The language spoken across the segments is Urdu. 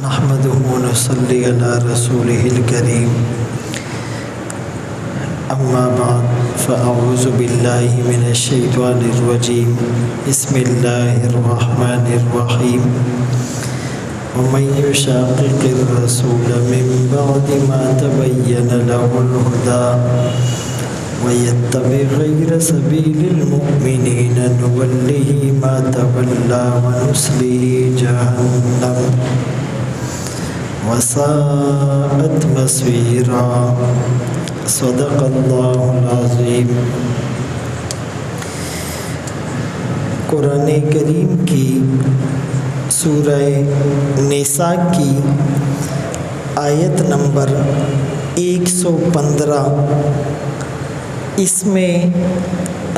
نحمده ونصلي على رسوله الكريم أما بعد فأعوذ بالله من الشيطان الرجيم بسم الله الرحمن الرحيم ومن يشاقق الرسول من بعد ما تبين له الهدى ويتبع غير سبيل المؤمنين نوله ما تولى ونصله جهنم وساءت مصيرا صدق اللہ العظیم۔ قرآن کریم کی سورہ نساء کی آیت نمبر 115، اس میں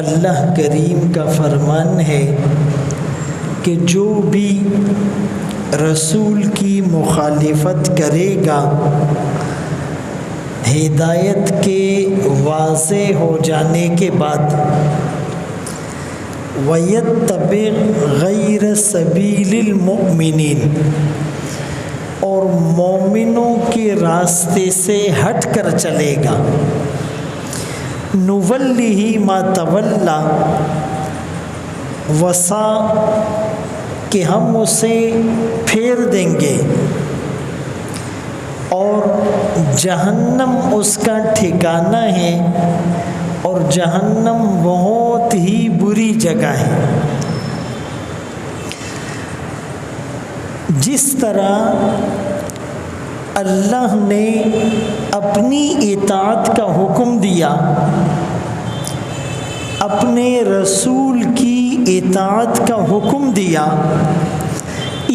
اللہ کریم کا فرمان ہے کہ جو بھی رسول کی مخالفت کرے گا ہدایت کے واضح ہو جانے کے بعد وَيَتَّبِعْ غَيْرَ سَبِيلِ الْمُؤْمِنِينَ، اور مومنوں کے راستے سے ہٹ کر چلے گا، نُوَلِّهِ مَا تَوَلَّى، وسا کہ ہم اسے پھیر دیں گے اور جہنم اس کا ٹھکانہ ہے، اور جہنم بہت ہی بری جگہ ہے۔ جس طرح اللہ نے اپنی اطاعت کا حکم دیا، اپنے رسول کی اطاعت کا حکم دیا،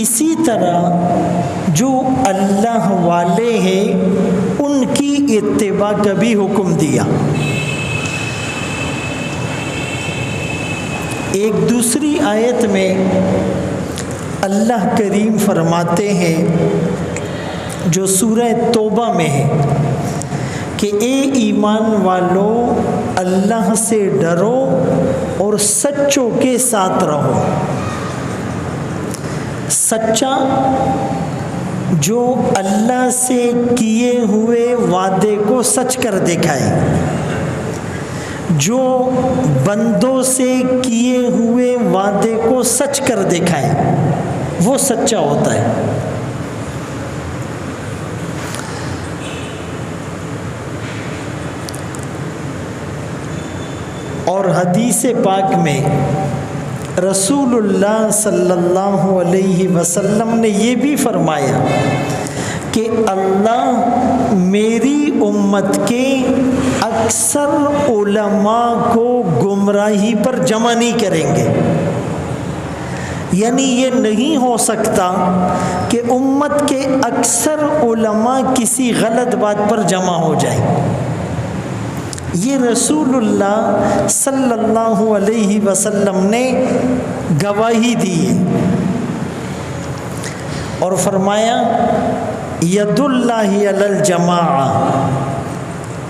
اسی طرح جو اللہ والے ہیں ان کی اتباع کا بھی حکم دیا۔ ایک دوسری آیت میں اللہ کریم فرماتے ہیں جو سورہ توبہ میں ہے کہ اے ایمان والو اللہ سے ڈرو اور سچوں کے ساتھ رہو۔ سچا جو اللہ سے کیے ہوئے وعدے کو سچ کر دکھائے، جو بندوں سے کیے ہوئے وعدے کو سچ کر دکھائے، وہ سچا ہوتا ہے۔ اور حدیث پاک میں رسول اللہ صلی اللہ علیہ وسلم نے یہ بھی فرمایا کہ اللہ میری امت کے اکثر علماء کو گمراہی پر جمع نہیں کریں گے، یعنی یہ نہیں ہو سکتا کہ امت کے اکثر علماء کسی غلط بات پر جمع ہو جائیں۔ یہ رسول اللہ صلی اللہ علیہ وسلم نے گواہی دی ہے، اور فرمایا ید اللہ علی الجماعہ،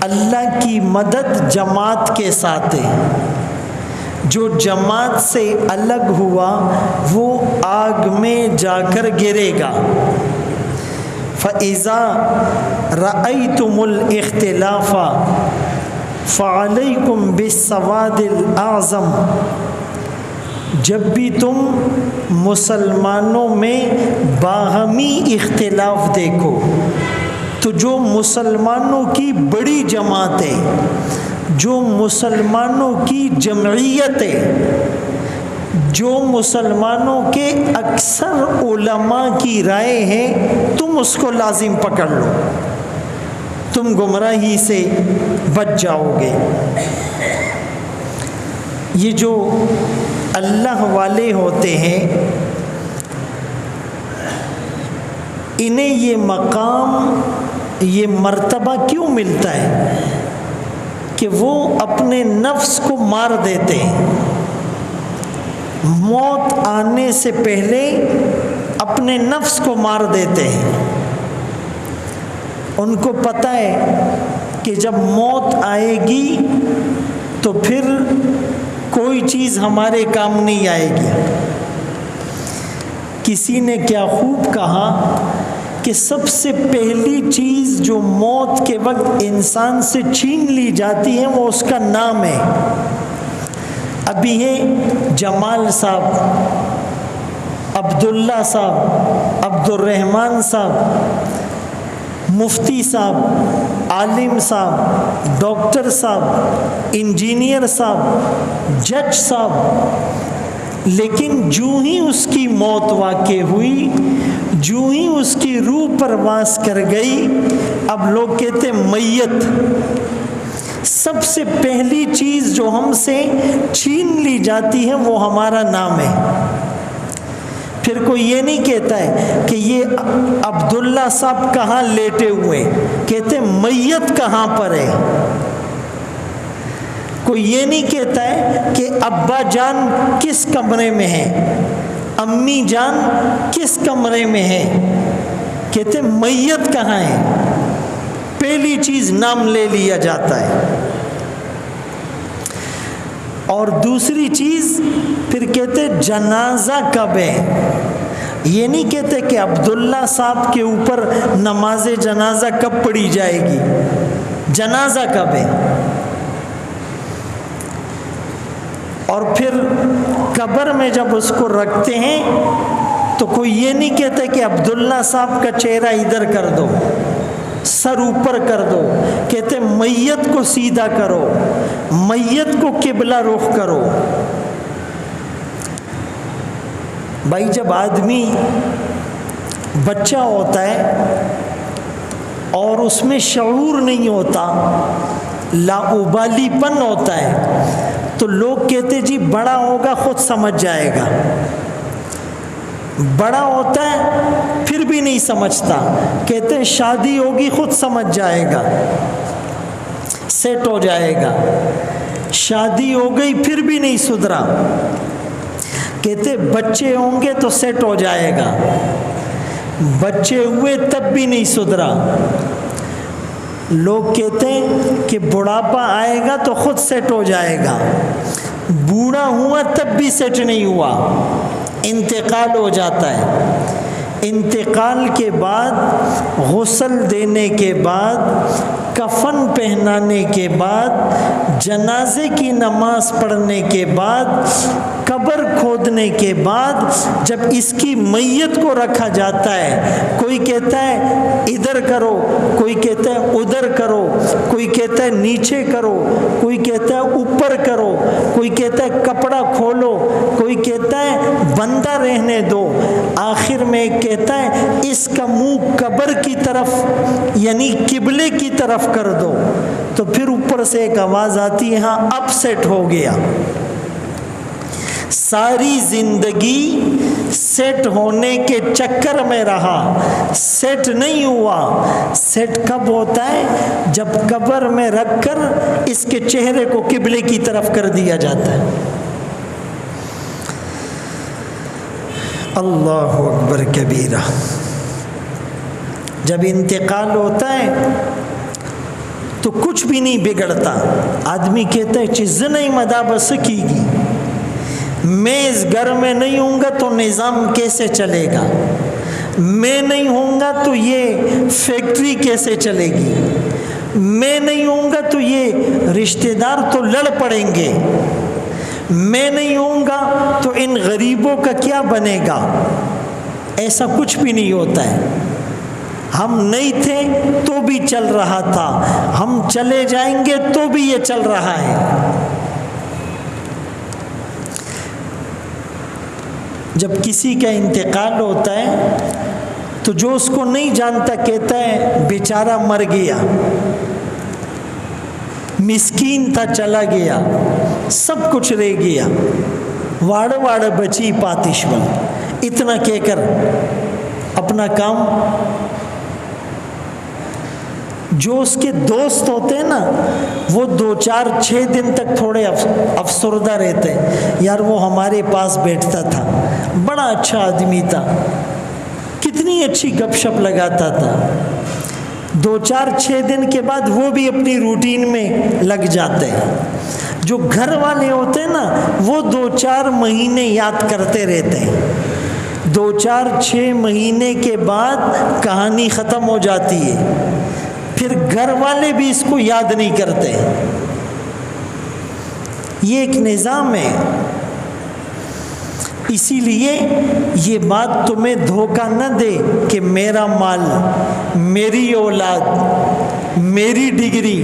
اللہ کی مدد جماعت کے ساتھ ہے، جو جماعت سے الگ ہوا وہ آگ میں جا کر گرے گا۔ فَإِذَا رَأَيْتُمُ الْإِخْتِلَافَ فَعَلَيْكُمْ بِالسَّوَادِ الْأَعْظَمِ، جب بھی تم مسلمانوں میں باہمی اختلاف دیکھو تو جو مسلمانوں کی بڑی جماعت ہے، جو مسلمانوں کی جمعیت ہے، جو مسلمانوں کے اکثر علماء کی رائے ہے، تم اس کو لازم پکڑ لو، تم گمراہی سے بچ جاؤ گے۔ یہ جو اللہ والے ہوتے ہیں انہیں یہ مقام، یہ مرتبہ کیوں ملتا ہے کہ وہ اپنے نفس کو مار دیتے ہیں، موت آنے سے پہلے اپنے نفس کو مار دیتے ہیں۔ ان کو پتہ ہے کہ جب موت آئے گی تو پھر کوئی چیز ہمارے کام نہیں آئے گی۔ کسی نے کیا خوب کہا کہ سب سے پہلی چیز جو موت کے وقت انسان سے چھین لی جاتی ہے وہ اس کا نام ہے۔ ابھی ہے جمال صاحب، عبداللہ صاحب، عبد الرحمن صاحب، مفتی صاحب، عالم صاحب، ڈاکٹر صاحب، انجینئر صاحب، جج صاحب، لیکن جو ہی اس کی موت واقع ہوئی، جو ہی اس کی روح پرواز کر گئی، اب لوگ کہتے میت۔ سب سے پہلی چیز جو ہم سے چھین لی جاتی ہے وہ ہمارا نام ہے۔ پھر کوئی یہ نہیں کہتا ہے کہ یہ عبداللہ صاحب کہاں لیٹے ہوئے، کہتے میت کہاں پر ہے۔ کوئی یہ نہیں کہتا ہے کہ ابا جان کس کمرے میں ہے، امی جان کس کمرے میں ہے، کہتے میت کہاں ہے۔ پہلی چیز نام لے لیا جاتا ہے۔ اور دوسری چیز پھر کہتے جنازہ کب ہے۔ یہ نہیں کہتے کہ عبداللہ صاحب کے اوپر نماز جنازہ کب پڑھی جائے گی، جنازہ کب ہے۔ اور پھر قبر میں جب اس کو رکھتے ہیں تو کوئی یہ نہیں کہتا کہ عبداللہ صاحب کا چہرہ ادھر کر دو، سر اوپر کر دو، کہتے میت کو سیدھا کرو، میت کو قبلہ رخ کرو۔ بھائی جب آدمی بچہ ہوتا ہے اور اس میں شعور نہیں ہوتا، لاابالی پن ہوتا ہے، تو لوگ کہتے جی بڑا ہوگا خود سمجھ جائے گا۔ بڑا ہوتا ہے پھر بھی نہیں سمجھتا، کہتے ہیں شادی ہوگی خود سمجھ جائے گا، سیٹ ہو جائے گا۔ شادی ہو گئی پھر بھی نہیں سدھرا، کہتے بچے ہوں گے تو سیٹ ہو جائے گا، بچے ہوئے تب بھی نہیں سدھرا۔ لوگ کہتے ہیں کہ بڑھاپا آئے گا تو خود سیٹ ہو جائے گا، بوڑھا ہوا تب بھی سیٹ نہیں ہوا، انتقال ہو جاتا ہے۔ انتقال کے بعد، غسل دینے کے بعد، کفن پہنانے کے بعد، جنازے کی نماز پڑھنے کے بعد، قبر کھودنے کے بعد، جب اس کی میت کو رکھا جاتا ہے، کوئی کہتا ہے ادھر کرو، کوئی کہتا ہے ادھر کرو، کوئی کہتا ہے نیچے کرو، کوئی کہتا ہے اوپر کرو، کوئی کہتا ہے کپڑا کھولو، کوئی کہتا ہے بندہ رہنے دو، آخر میں ایک کہتا ہے اس کا منہ قبر کی طرف یعنی قبلے کی طرف کر دو۔ تو پھر اوپر سے ایک آواز آتی ہے ہاں اب سیٹ ہو گیا۔ ساری زندگی سیٹ ہونے کے چکر میں رہا، سیٹ نہیں ہوا۔ سیٹ کب ہوتا ہے؟ جب قبر میں رکھ کر اس کے چہرے کو قبلے کی طرف کر دیا جاتا ہے۔ اللہ اکبر کبیرہ۔ جب انتقال ہوتا ہے تو کچھ بھی نہیں بگڑتا۔ آدمی کہتا ہے چیز نہیں مدا بس کی گی، میں اس گھر میں نہیں ہوں گا تو نظام کیسے چلے گا، میں نہیں ہوں گا تو یہ فیکٹری کیسے چلے گی، میں نہیں ہوں گا تو یہ رشتہ دار تو لڑ پڑیں گے، میں نہیں ہوں گا تو ان غریبوں کا کیا بنے گا۔ ایسا کچھ بھی نہیں ہوتا ہے۔ ہم نہیں تھے تو بھی چل رہا تھا، ہم چلے جائیں گے تو بھی یہ چل رہا ہے۔ جب کسی کا انتقال ہوتا ہے تو جو اس کو نہیں جانتا کہتا ہے بیچارہ مر گیا، مسکین تھا چلا گیا، سب کچھ رہ گیا، واڑ واڑ بچی پاتشول، اتنا کہہ کر اپنا کام۔ جو اس کے دوست ہوتے ہیں نا وہ 2-4-6 دن تک تھوڑے افسردہ رہتے ہیں، یار وہ ہمارے پاس بیٹھتا تھا، بڑا اچھا آدمی تھا، کتنی اچھی گپ شپ لگاتا تھا۔ 2-4-6 دن کے بعد وہ بھی اپنی روٹین میں لگ جاتے ہیں۔ جو گھر والے ہوتے ہیں نا وہ 2-4 مہینے یاد کرتے رہتے ہیں، 2-4-6 مہینے کے بعد کہانی ختم ہو جاتی ہے، پھر گھر والے بھی اس کو یاد نہیں کرتے۔ یہ ایک نظام ہے۔ اسی لیے یہ بات تمہیں دھوکہ نہ دے کہ میرا مال، میری اولاد، میری ڈگری،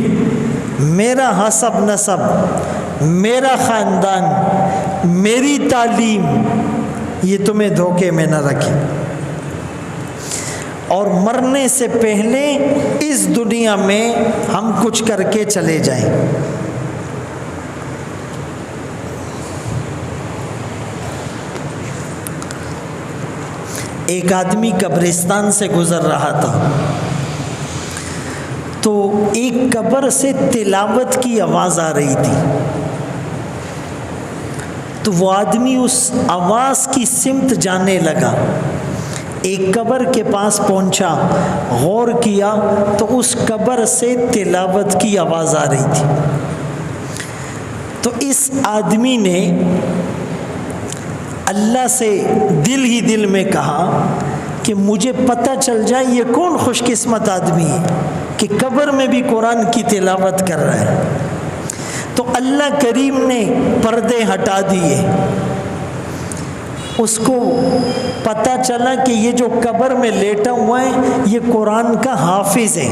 میرا حسب نسب، میرا خاندان، میری تعلیم، یہ تمہیں دھوکے میں نہ رکھے، اور مرنے سے پہلے اس دنیا میں ہم کچھ کر کے چلے جائیں۔ ایک آدمی قبرستان سے گزر رہا تھا تو ایک قبر سے تلاوت کی آواز آ رہی تھی، تو وہ آدمی اس آواز کی سمت جانے لگا۔ ایک قبر کے پاس پہنچا، غور کیا تو اس قبر سے تلاوت کی آواز آ رہی تھی۔ تو اس آدمی نے اللہ سے دل ہی دل میں کہا کہ مجھے پتہ چل جائے یہ کون خوش قسمت آدمی ہے کہ قبر میں بھی قرآن کی تلاوت کر رہا ہے۔ تو اللہ کریم نے پردے ہٹا دیے، اس کو پتہ چلا کہ یہ جو قبر میں لیٹا ہوا ہے یہ قرآن کا حافظ ہے۔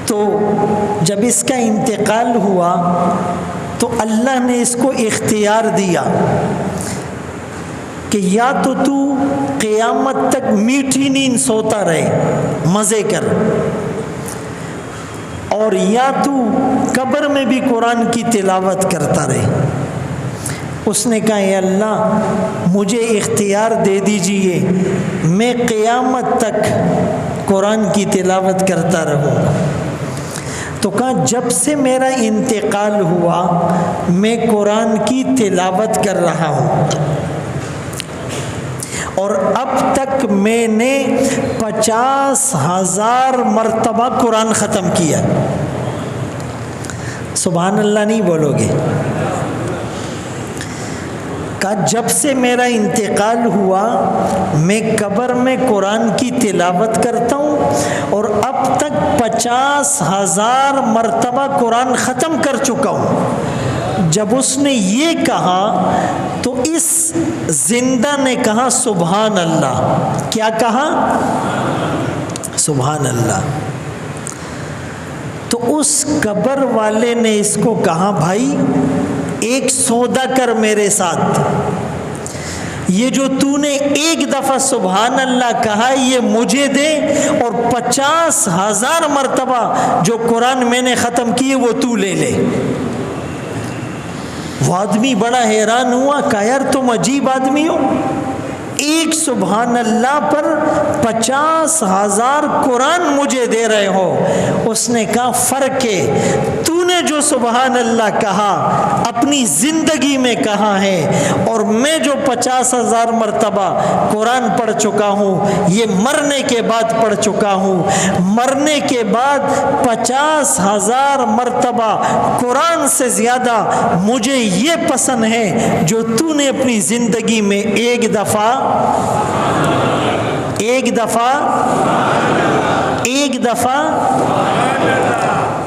تو جب اس کا انتقال ہوا تو اللہ نے اس کو اختیار دیا کہ یا تو قیامت تک میٹھی نیند سوتا رہے، مزے کر، اور یا تو قبر میں بھی قرآن کی تلاوت کرتا رہے۔ اس نے کہا اے اللہ مجھے اختیار دے دیجئے، میں قیامت تک قرآن کی تلاوت کرتا رہوں گا۔ تو کہا جب سے میرا انتقال ہوا میں قرآن کی تلاوت کر رہا ہوں، اور اب تک میں نے 50,000 مرتبہ قرآن ختم کیا۔ سبحان اللہ نہیں بولو گے؟ کہا جب سے میرا انتقال ہوا میں قبر میں قرآن کی تلاوت کرتا ہوں، اور اب تک 50,000 مرتبہ قرآن ختم کر چکا ہوں۔ جب اس نے یہ کہا تو اس زندہ نے کہا سبحان اللہ۔ کیا کہا؟ سبحان اللہ۔ تو اس قبر والے نے اس کو کہا بھائی ایک سودا کر میرے ساتھ، یہ جو تو نے ایک دفعہ سبحان اللہ کہا یہ مجھے دے، اور 50,000 مرتبہ جو قرآن میں نے ختم کیے وہ تو لے لے۔ وہ آدمی بڑا حیران ہوا، کہا یار تم عجیب آدمی ہو، ایک سبحان اللہ پر 50,000 قرآن مجھے دے رہے ہو۔ اس نے کہا فرق ہے، تو نے جو سبحان اللہ کہا اپنی زندگی میں کہا ہے، اور میں جو 50,000 مرتبہ قرآن پڑھ چکا ہوں یہ مرنے کے بعد پڑھ چکا ہوں۔ مرنے کے بعد 50,000 مرتبہ قرآن سے زیادہ مجھے یہ پسند ہے جو تو نے اپنی زندگی میں ایک دفعہ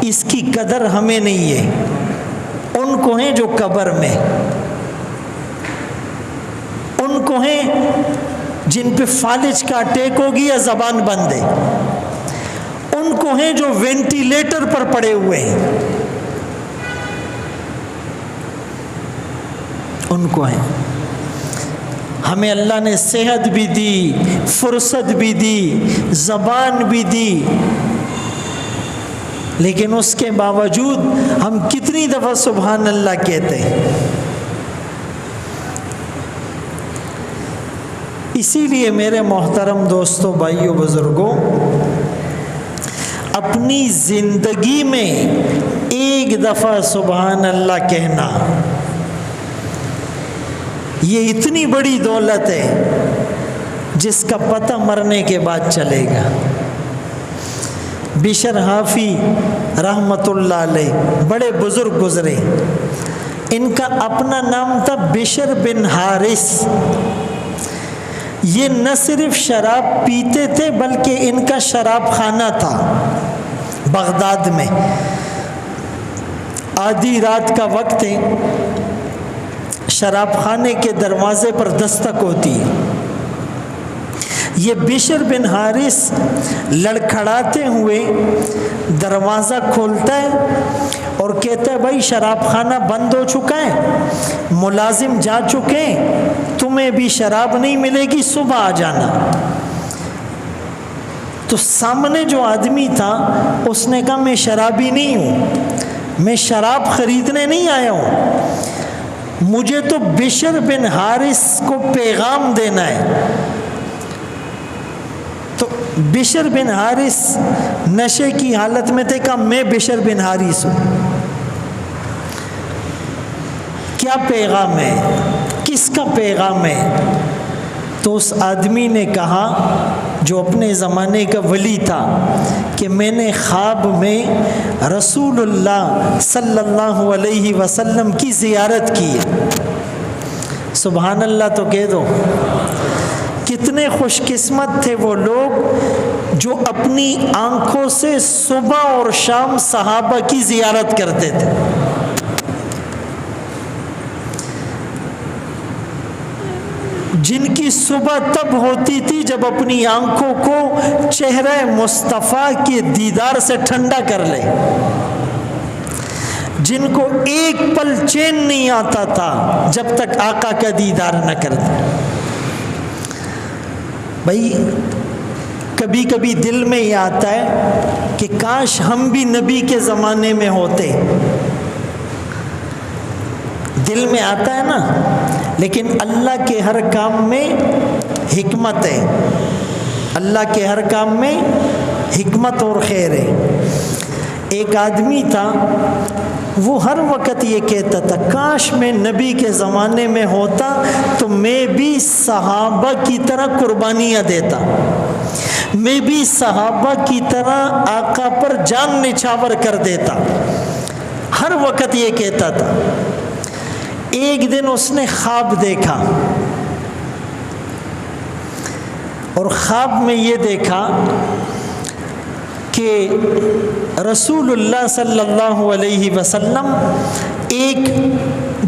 اس کی قدر ہمیں نہیں ہے، ان کو ہیں جو قبر میں، ان کو ہیں جن پہ فالج کا اٹیک ہو گیا زبان بند ہے، ان کو ہیں جو وینٹیلیٹر پر پڑے ہوئے ہیں، ان کو ہیں۔ ہمیں اللہ نے صحت بھی دی، فرصت بھی دی، زبان بھی دی، لیکن اس کے باوجود ہم کتنی دفعہ سبحان اللہ کہتے ہیں۔ اسی لیے میرے محترم دوستوں، بھائیوں، بزرگوں، اپنی زندگی میں ایک دفعہ سبحان اللہ کہنا یہ اتنی بڑی دولت ہے جس کا پتہ مرنے کے بعد چلے گا۔ بشر حافی رحمت اللہ علیہ بڑے بزرگ گزرے، ان کا اپنا نام تھا بشر بن حارث، یہ نہ صرف شراب پیتے تھے بلکہ ان کا شراب خانہ تھا بغداد میں۔ آدھی رات کا وقت ہے، شراب خانے کے دروازے پر دستک ہوتی ہے۔ یہ بشر بن حارث لڑکھڑاتے ہوئے دروازہ کھولتا ہے اور کہتا ہے بھائی شراب خانہ بند ہو چکا ہے، ملازم جا چکے ہیں، تمہیں بھی شراب نہیں ملے گی، صبح آ جانا۔ تو سامنے جو آدمی تھا اس نے کہا میں شرابی نہیں ہوں، میں شراب خریدنے نہیں آیا ہوں، مجھے تو بشر بن حارث کو پیغام دینا ہے۔ تو بشر بن حارث نشے کی حالت میں تھے، کہا میں بشر بن حارث ہوں، کیا پیغام ہے، کس کا پیغام ہے؟ تو اس آدمی نے کہا جو اپنے زمانے کا ولی تھا کہ میں نے خواب میں رسول اللہ صلی اللہ علیہ وسلم کی زیارت کی ہے۔ سبحان اللہ تو کہہ دو۔ کتنے خوش قسمت تھے وہ لوگ جو اپنی آنکھوں سے صبح اور شام صحابہ کی زیارت کرتے تھے۔ جن کی صبح تب ہوتی تھی جب اپنی آنکھوں کو چہرہ مصطفیٰ کے دیدار سے ٹھنڈا کر لے، جن کو ایک پل چین نہیں آتا تھا جب تک آقا کا دیدار نہ کرتے۔ بھائی کبھی کبھی دل میں یہ آتا ہے کہ کاش ہم بھی نبی کے زمانے میں ہوتے، دل میں آتا ہے نا، لیکن اللہ کے ہر کام میں حکمت ہے، اللہ کے ہر کام میں حکمت اور خیر ہے۔ ایک آدمی تھا، وہ ہر وقت یہ کہتا تھا کاش میں نبی کے زمانے میں ہوتا تو میں بھی صحابہ کی طرح قربانیاں دیتا، میں بھی صحابہ کی طرح آقا پر جان نچھاور کر دیتا، ہر وقت یہ کہتا تھا۔ ایک دن اس نے خواب دیکھا اور خواب میں یہ دیکھا کہ رسول اللہ صلی اللہ علیہ وسلم ایک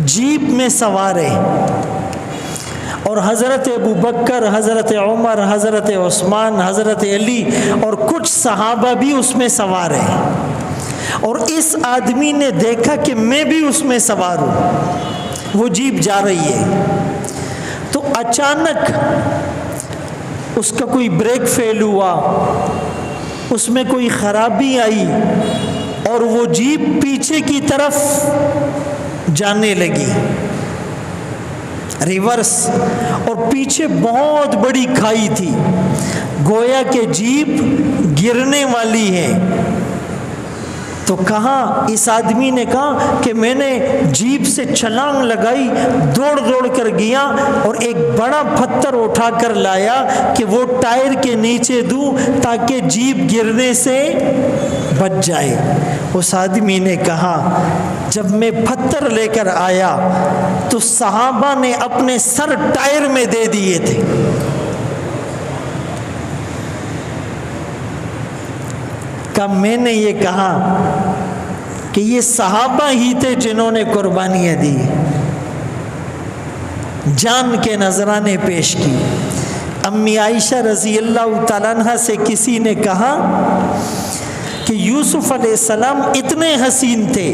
جیپ میں سوار ہے اور حضرت ابوبکر، حضرت عمر، حضرت عثمان، حضرت علی اور کچھ صحابہ بھی اس میں سوار ہیں، اور اس آدمی نے دیکھا کہ میں بھی اس میں سوار ہوں، وہ جیپ جا رہی ہے۔ تو اچانک اس کا کوئی بریک فیل ہوا، اس میں کوئی خرابی آئی اور وہ جیپ پیچھے کی طرف جانے لگی، ریورس، اور پیچھے بہت بڑی کھائی تھی، گویا کہ جیپ گرنے والی ہے۔ تو کہا، اس آدمی نے کہا کہ میں نے جیپ سے چھلانگ لگائی، دوڑ دوڑ کر گیا اور ایک بڑا پتھر اٹھا کر لایا کہ وہ ٹائر کے نیچے دوں تاکہ جیپ گرنے سے بچ جائے۔ اس آدمی نے کہا جب میں پتھر لے کر آیا تو صحابہ نے اپنے سر ٹائر میں دے دیے تھے۔ کہ میں نے یہ کہا کہ یہ صحابہ ہی تھے جنہوں نے قربانیاں دی، جان کے نذرانے پیش کی۔ امی عائشہ رضی اللہ تعالیٰ عنہ سے کسی نے کہا کہ یوسف علیہ السلام اتنے حسین تھے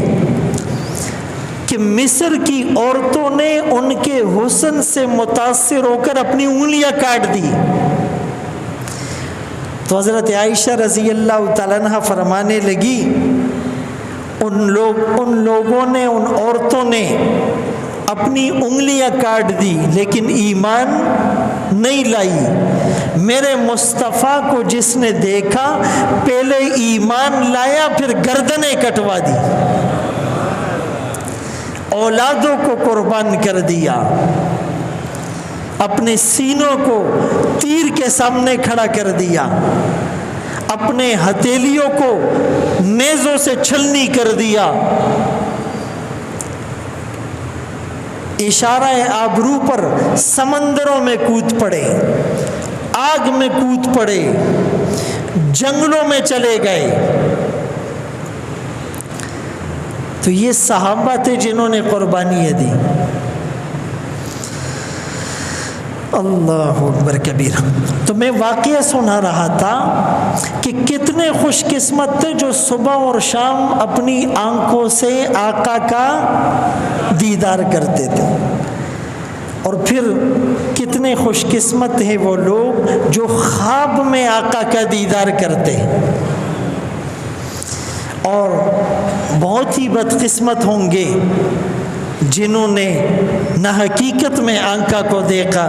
کہ مصر کی عورتوں نے ان کے حسن سے متاثر ہو کر اپنی انگلیاں کاٹ دی۔ تو حضرت عائشہ رضی اللہ تعالیٰ عنہ فرمانے لگی ان لوگوں نے، ان عورتوں نے اپنی انگلیاں کاٹ دی لیکن ایمان نہیں لائی۔ میرے مصطفیٰ کو جس نے دیکھا پہلے ایمان لایا پھر گردنیں کٹوا دی، اولادوں کو قربان کر دیا، اپنے سینوں کو تیر کے سامنے کھڑا کر دیا، اپنے ہتھیلیوں کو نیزوں سے چھلنی کر دیا۔ اشارہ آبرو پر سمندروں میں کود پڑے، آگ میں کود پڑے، جنگلوں میں چلے گئے۔ تو یہ صحابہ تھے جنہوں نے قربانیاں دی۔ اللہ اکبر کبیر۔ تو میں واقعہ سنا رہا تھا کہ کتنے خوش قسمت تھے جو صبح اور شام اپنی آنکھوں سے آقا کا دیدار کرتے تھے، اور پھر کتنے خوش قسمت ہیں وہ لوگ جو خواب میں آقا کا دیدار کرتے ہیں، اور بہت ہی بدقسمت ہوں گے جنہوں نے نہ حقیقت میں آقا کو دیکھا،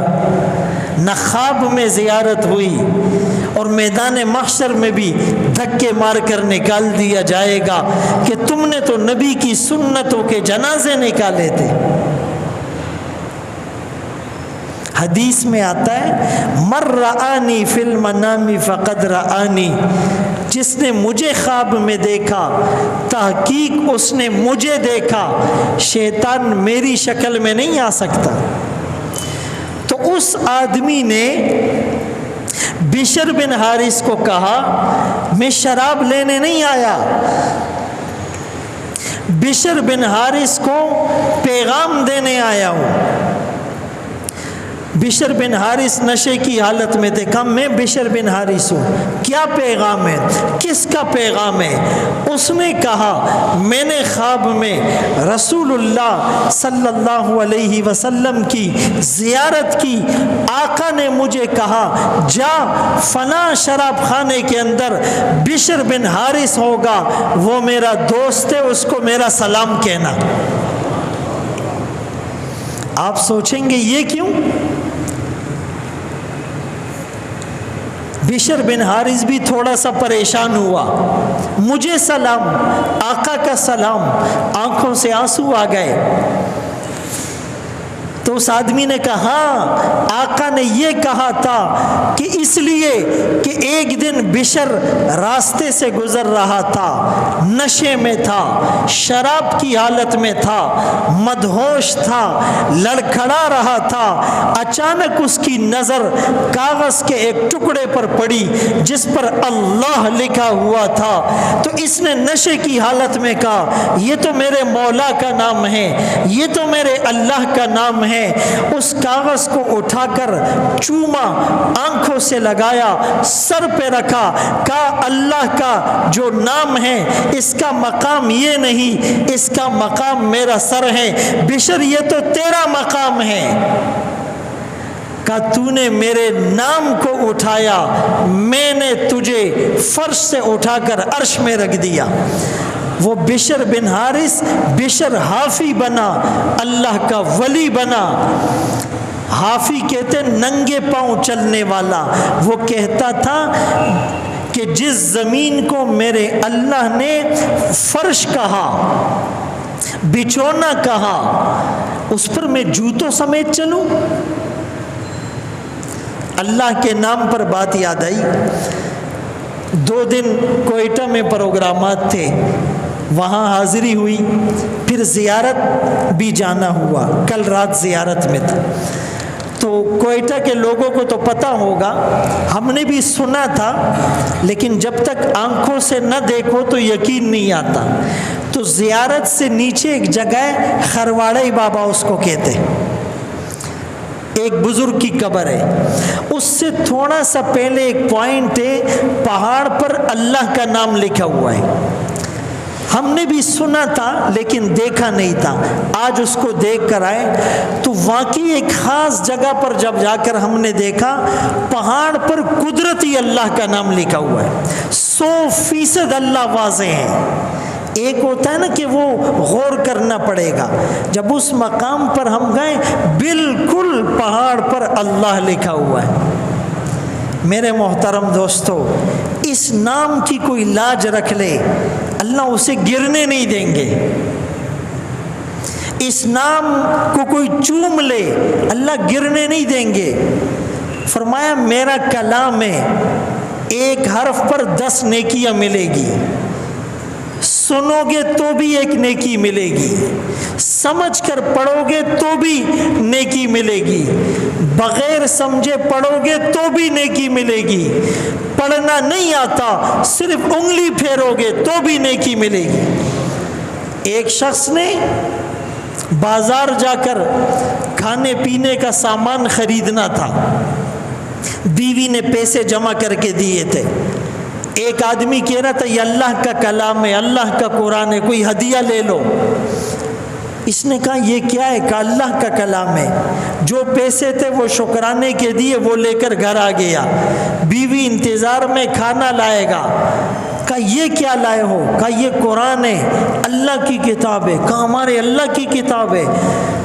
نہ خواب میں زیارت ہوئی، اور میدان محشر میں بھی دھکے مار کر نکال دیا جائے گا کہ تم نے تو نبی کی سنتوں کے جنازے نکالے تھے۔ حدیث میں آتا ہے مر رآنی فی المنام فقد رآنی، جس نے مجھے خواب میں دیکھا تحقیق اس نے مجھے دیکھا، شیطان میری شکل میں نہیں آ سکتا۔ تو اس آدمی نے بشر بن حارث کو کہا میں شراب لینے نہیں آیا، بشر بن حارث کو پیغام دینے آیا ہوں۔ بشر بن حارث نشے کی حالت میں تھے، کہا میں بشر بن حارث ہوں، کیا پیغام ہے، کس کا پیغام ہے؟ اس نے کہا میں نے خواب میں رسول اللہ صلی اللہ علیہ وسلم کی زیارت کی، آقا نے مجھے کہا جا فلاں شراب خانے کے اندر بشر بن حارث ہوگا، وہ میرا دوست ہے، اس کو میرا سلام کہنا۔ آپ سوچیں گے یہ کیوں؟ بشر بن حارث بھی تھوڑا سا پریشان ہوا، مجھے سلام، آقا کا سلام، آنکھوں سے آنسو آ گئے۔ تو اس آدمی نے کہا ہاں آقا نے یہ کہا تھا کہ اس لیے کہ ایک دن بشر راستے سے گزر رہا تھا، نشے میں تھا، شراب کی حالت میں تھا، مدہوش تھا، لڑکھڑا رہا تھا، اچانک اس کی نظر کاغذ کے ایک ٹکڑے پر پڑی جس پر اللہ لکھا ہوا تھا۔ تو اس نے نشے کی حالت میں کہا یہ تو میرے مولا کا نام ہے، یہ تو میرے اللہ کا نام ہے۔ اس کاغذ کو اٹھا کر چوما، آنکھوں سے لگایا، سر پہ رکھا، کہا اللہ کا جو نام ہے اس کا مقام یہ نہیں، اس کا مقام میرا سر ہے، بشر یہ تو تیرا مقام ہے۔ کہا تو نے میرے نام کو اٹھایا، میں نے تجھے فرش سے اٹھا کر عرش میں رکھ دیا۔ وہ بشر بن حارث بشر حافی بنا، اللہ کا ولی بنا۔ حافی کہتے ننگے پاؤں چلنے والا۔ وہ کہتا تھا کہ جس زمین کو میرے اللہ نے فرش کہا، بچھونا کہا، اس پر میں جوتوں سمیت چلوں؟ اللہ کے نام پر بات یاد آئی۔ 2 دن کوئٹہ میں پروگرامات تھے، وہاں حاضری ہوئی، پھر زیارت بھی جانا ہوا، کل رات زیارت میں تھا۔ تو کوئٹہ کے لوگوں کو تو پتہ ہوگا، ہم نے بھی سنا تھا، لیکن جب تک آنکھوں سے نہ دیکھو تو یقین نہیں آتا۔ تو زیارت سے نیچے ایک جگہ ہے، خرواڑی بابا اس کو کہتے ہیں، ایک بزرگ کی قبر ہے۔ اس سے تھوڑا سا پہلے ایک پوائنٹ ہے، پہاڑ پر اللہ کا نام لکھا ہوا ہے۔ ہم نے بھی سنا تھا لیکن دیکھا نہیں تھا، آج اس کو دیکھ کر آئے تو واقعی ایک خاص جگہ پر جب جا کر ہم نے دیکھا، پہاڑ پر قدرتی اللہ کا نام لکھا ہوا ہے، 100% اللہ واضح ہے۔ ایک ہوتا ہے نا کہ وہ غور کرنا پڑے گا، جب اس مقام پر ہم گئے بالکل پہاڑ پر اللہ لکھا ہوا ہے۔ میرے محترم دوستو، اس نام کی کوئی لاج رکھ لے، اللہ اسے گرنے نہیں دیں گے۔ اس نام کو کوئی چوم لے، اللہ گرنے نہیں دیں گے۔ فرمایا میرا کلام ہے، ایک حرف پر 10 نیکیاں ملے گی، سنو گے تو بھی ایک نیکی ملے گی، سمجھ کر پڑھو گے تو بھی نیکی ملے گی، بغیر سمجھے پڑھو گے تو بھی نیکی ملے گی، پڑھنا نہیں آتا صرف انگلی پھیرو گے تو بھی نیکی ملے گی۔ ایک شخص نے بازار جا کر کھانے پینے کا سامان خریدنا تھا، بیوی نے پیسے جمع کر کے دیے تھے، ایک آدمی کہہ رہا تھا یہ اللہ کا کلام ہے، اللہ کا قرآن ہے، کوئی ہدیہ لے لو۔ اس نے کہا یہ کیا ہے؟ کہا اللہ کا کلام ہے۔ جو پیسے تھے وہ شکرانے کے دیے، وہ لے کر گھر آ گیا، بیوی انتظار میں کھانا لائے گا۔ کہا یہ کیا لائے ہو؟ کہا یہ قرآن ہے، اللہ کی کتاب ہے۔ کہا ہمارے اللہ کی کتاب ہے،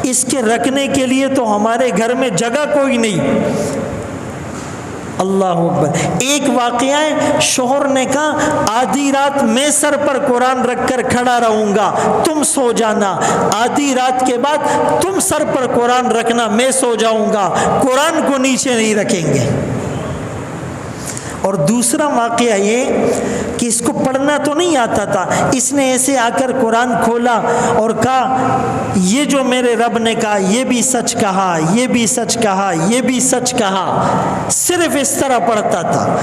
اس کے رکھنے کے لیے تو ہمارے گھر میں جگہ کوئی نہیں۔ اللہ اکبر۔ ایک واقعہ ہے، شوہر نے کہا آدھی رات میں سر پر قرآن رکھ کر کھڑا رہوں گا، تم سو جانا، آدھی رات کے بعد تم سر پر قرآن رکھنا، میں سو جاؤں گا، قرآن کو نیچے نہیں رکھیں گے۔ اور دوسرا واقعہ یہ کہ اس کو پڑھنا تو نہیں آتا تھا، اس نے ایسے آ کر قرآن کھولا اور کہا یہ جو میرے رب نے کہا یہ بھی سچ کہا، یہ بھی سچ کہا، یہ بھی سچ کہا، صرف اس طرح پڑھتا تھا۔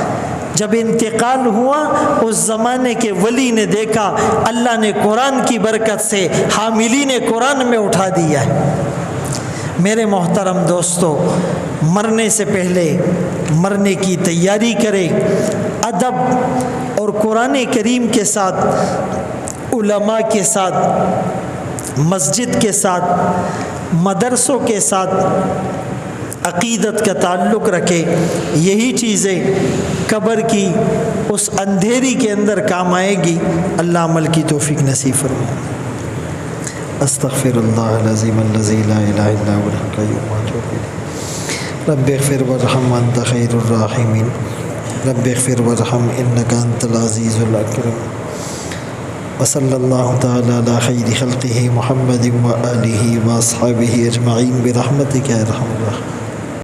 جب انتقال ہوا اس زمانے کے ولی نے دیکھا اللہ نے قرآن کی برکت سے حاملین قرآن میں اٹھا دیا ہے۔ میرے محترم دوستو، مرنے سے پہلے مرنے کی تیاری کریں، ادب اور قرآن کریم کے ساتھ، علماء کے ساتھ، مسجد کے ساتھ، مدرسوں کے ساتھ عقیدت کا تعلق رکھے۔ یہی چیزیں قبر کی اس اندھیری کے اندر کام آئے گی۔ اللہ عمل کی توفیق نصیب فرمائے۔ استغفر اللہ العظیم الذی لا الہ الا هو الحی القیوم واتوب الیہ۔ رب اغفر وارحم وانت خیر الراحمین، رب اغفر وارحم انک انت العزیز الاکرم۔ وصلی اللہ تعالی علی خیر خلقہ محمد وآلہ واصحابہ اجمعین برحمتک یا ارحم الراحمین۔